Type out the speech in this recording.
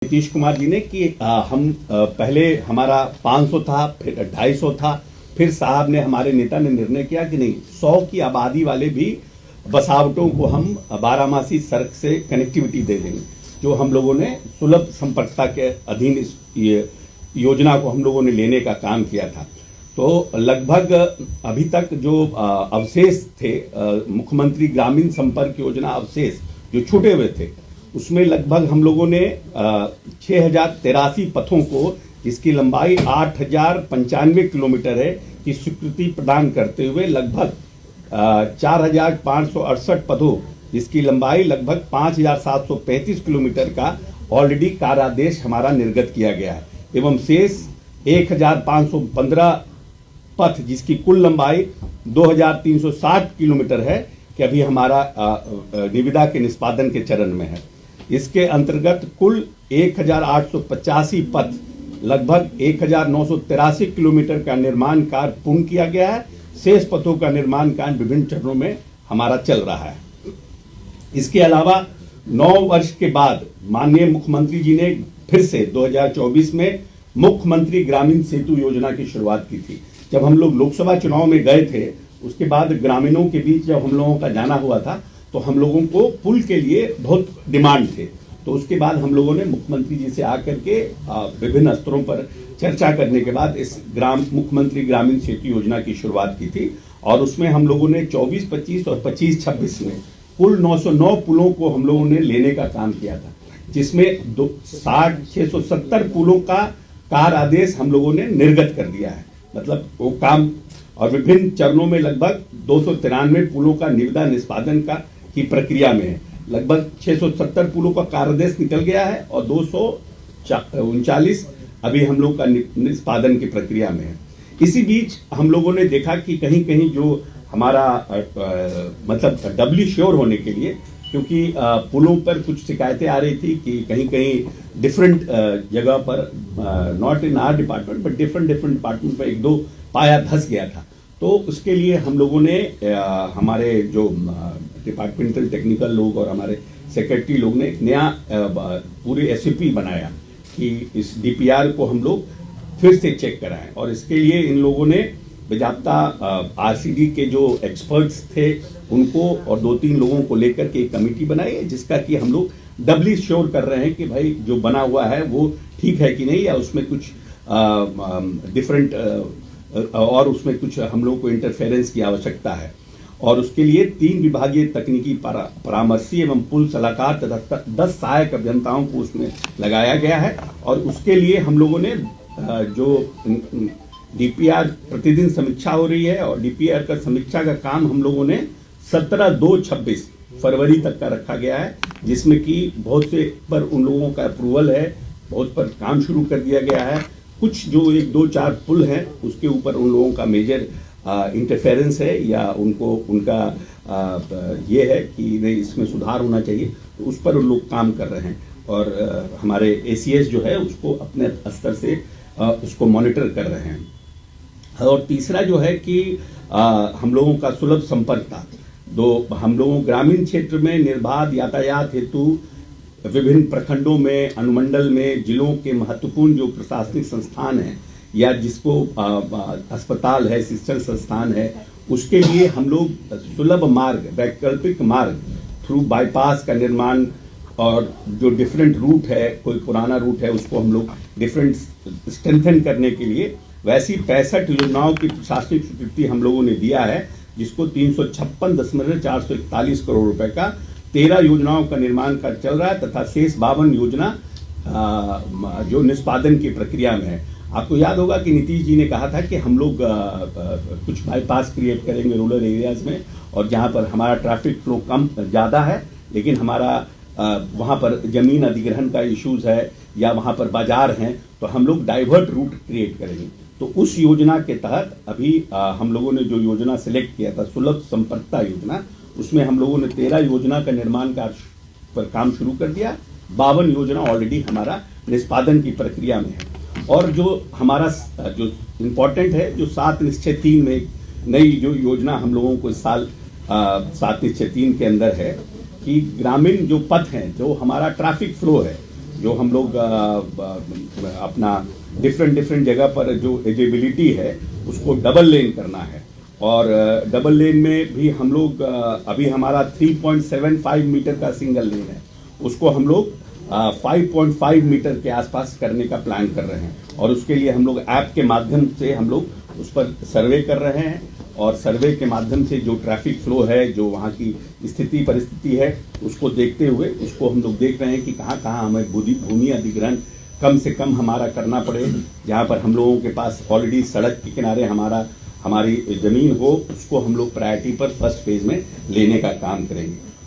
नीतीश कुमार जी ने कि हम पहले हमारा 500 था, फिर 250 था, फिर साहब ने, हमारे नेता ने निर्णय किया कि नहीं, 100 की आबादी वाले भी बसावटों को हम बारामासी सड़क से कनेक्टिविटी दे देंगे। जो हम लोगों ने सुलभ संपर्कता के अधीन इस योजना को हम लोगों ने लेने का काम किया था। तो लगभग अभी तक जो अवशेष थे, मुख्यमंत्री ग्रामीण संपर्क योजना अवशेष जो छूटे हुए थे, उसमें लगभग हम लोगों ने 6083 पथों को, जिसकी लंबाई 8095 किलोमीटर है, की स्वीकृति प्रदान करते हुए लगभग 4568 पथों, जिसकी लंबाई लगभग 5735 किलोमीटर का ऑलरेडी कार्यादेश हमारा निर्गत किया गया है। एवं शेष 1515 पथ, जिसकी कुल लंबाई 2360 किलोमीटर है, कि अभी हमारा निविदा के निष्पादन के चरण में है। इसके अंतर्गत कुल 1885 पथ, लगभग 1983 किलोमीटर का निर्माण कार्य पूर्ण किया गया है। शेष पथों का निर्माण कार्य विभिन्न चरणों में हमारा चल रहा है। इसके अलावा 9 वर्ष के बाद माननीय मुख्यमंत्री जी ने फिर से 2024 में मुख्यमंत्री ग्रामीण सेतु योजना की शुरुआत की थी। जब हम लोग लोकसभा चुनाव में गए थे, उसके बाद ग्रामीणों के बीच जब हम लोगों का जाना हुआ था, तो हम लोगों को पुल के लिए बहुत डिमांड थे। तो उसके बाद हम लोगों ने मुख्यमंत्री जी से आकर के विभिन्न स्तरों पर चर्चा करने के बाद इस मुख्यमंत्री ग्रामीण सेतु योजना की शुरुआत की थी। और उसमें हम लोगों ने 24-25 और 25-26 में कुल 909 पुलों को हम लोगों ने लेने का काम किया था, जिसमें 670 पुलों का कार्य आदेश हम लोगों ने निर्गत कर दिया है। मतलब वो काम, और विभिन्न चरणों में लगभग 293 पुलों का निविदा निष्पादन की प्रक्रिया में है। लगभग 670 पुलों का कार्यादेश निकल गया है और 239 अभी हम लोग का निष्पादन की प्रक्रिया में है। इसी बीच हम लोगों ने देखा कि कहीं कहीं जो हमारा मतलब डबली श्योर होने के लिए, क्योंकि पुलों पर कुछ शिकायतें आ रही थी कि कहीं कहीं डिफरेंट जगह पर, not in our department but different department पर एक दो पाया धंस गया था। तो उसके लिए हम लोगों ने हमारे जो डिपार्टमेंटल टेक्निकल लोग और हमारे सेक्रेटरी लोग ने एक नया पूरे एसओपी बनाया कि इस डीपीआर को हम लोग फिर से चेक कराएं। और इसके लिए इन लोगों ने बेजाब्ता आरसीडी के जो एक्सपर्ट्स थे उनको और 2-3 लोगों को लेकर के एक कमेटी बनाई है, जिसका कि हम लोग डबली श्योर कर रहे हैं कि भाई जो बना हुआ है वो ठीक है कि नहीं, या उसमें कुछ डिफरेंट और उसमें कुछ हम लोगों को इंटरफेरेंस की आवश्यकता है। और उसके लिए 3 विभागीय तकनीकी परामर्शी एवं पुल सलाहकार तथा 10 सहायक अभियंताओं को उसमें लगाया गया है। और उसके लिए हम लोगों ने जो डीपीआर प्रतिदिन समीक्षा हो रही है, और डीपीआर का समीक्षा का काम हम लोगों ने 17/2/26 फरवरी तक का रखा गया है, जिसमें कि बहुत से पर उन लोगों का अप्रूवल है, बहुत पर काम शुरू कर दिया गया है। कुछ जो 1-2-4 पुल हैं उसके ऊपर उन लोगों का मेजर इंटरफेरेंस है, या उनका ये है कि नहीं, इसमें सुधार होना चाहिए, तो उस पर उन लोग काम कर रहे हैं। और हमारे एसीएस जो है उसको अपने स्तर से उसको मॉनिटर कर रहे हैं। और तीसरा जो है कि हम लोगों का सुलभ संपर्कता, हम लोगों ग्रामीण क्षेत्र में निर्बाध यातायात हेतु विभिन्न प्रखंडों में, अनुमंडल में, जिलों के महत्वपूर्ण जो प्रशासनिक संस्थान हैं, या जिसको अस्पताल है, शिक्षण संस्थान है, उसके लिए हम लोग सुलभ मार्ग, वैकल्पिक मार्ग थ्रू बाईपास का निर्माण, और जो डिफरेंट रूट है, कोई पुराना रूट है, उसको हम लोग डिफरेंट स्ट्रेंथन करने के लिए वैसी 65 योजनाओं की प्रशासनिक स्वीकृति हम लोगों ने दिया है, जिसको 356.441 करोड़ रुपए का 13 योजनाओं का निर्माण कार्य चल रहा है, तथा शेष 52 योजना जो निष्पादन की प्रक्रिया में है। आपको याद होगा कि नीतीश जी ने कहा था कि हम लोग कुछ बाईपास क्रिएट करेंगे रूरल एरियाज में, और जहां पर हमारा ट्रैफिक फ्लो कम ज़्यादा है, लेकिन हमारा वहां पर जमीन अधिग्रहण का इश्यूज है, या वहां पर बाजार हैं, तो हम लोग डाइवर्ट रूट क्रिएट करेंगे। तो उस योजना के तहत अभी हम लोगों ने जो योजना सिलेक्ट किया था, सुलभ संपर्कता योजना, उसमें हम लोगों ने 13 योजना का निर्माण कार्य पर काम शुरू कर दिया। 52 योजना ऑलरेडी हमारा निष्पादन की प्रक्रिया में है। और जो हमारा जो इम्पोर्टेंट है, जो 7/3 में नई जो योजना हम लोगों को इस साल 7/3 के अंदर है, कि ग्रामीण जो पथ हैं, जो हमारा ट्रैफिक फ्लो है, जो हम लोग अपना डिफरेंट जगह पर जो एजिबिलिटी है उसको डबल लेन करना है। और डबल लेन में भी हम लोग अभी हमारा 3.75 मीटर का सिंगल लेन है, उसको हम लोग 5.5 मीटर के आसपास करने का प्लान कर रहे हैं। और उसके लिए हम लोग ऐप के माध्यम से हम लोग उस पर सर्वे कर रहे हैं, और सर्वे के माध्यम से जो ट्रैफिक फ्लो है, जो वहाँ की स्थिति परिस्थिति है, उसको देखते हुए उसको हम लोग देख रहे हैं कि कहाँ कहाँ हमें भूमि अधिग्रहण कम से कम हमारा करना पड़े। जहाँ पर हम लोगों के पास ऑलरेडी सड़क के किनारे हमारी ज़मीन हो, उसको हम लोग प्रायोरिटी पर फर्स्ट फेज में लेने का काम करेंगे।